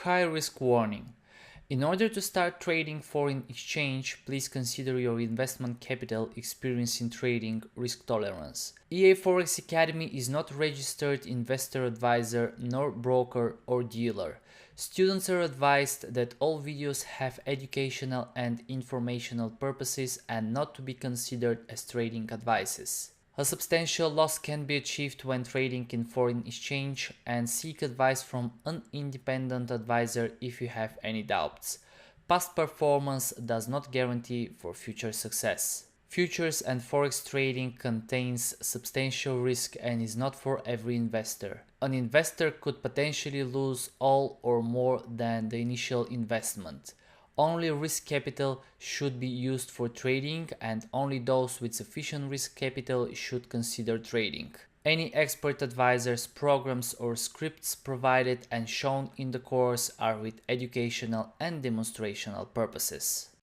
High risk warning. In order to start trading foreign exchange, please consider your investment capital, experience in trading, risk tolerance. EA Forex Academy is not registered investor advisor nor broker or dealer. Students are advised that all videos have educational and informational purposes and not to be considered as trading advices. A substantial loss can be achieved when trading in foreign exchange, and seek advice from an independent advisor if you have any doubts. Past performance does not guarantee for future success. Futures and forex trading contains substantial risk and is not for every investor. An investor could potentially lose all or more than the initial investment. Only risk capital should be used for trading, and only those with sufficient risk capital should consider trading. Any expert advisors, programs or scripts provided and shown in the course are with educational and demonstrational purposes.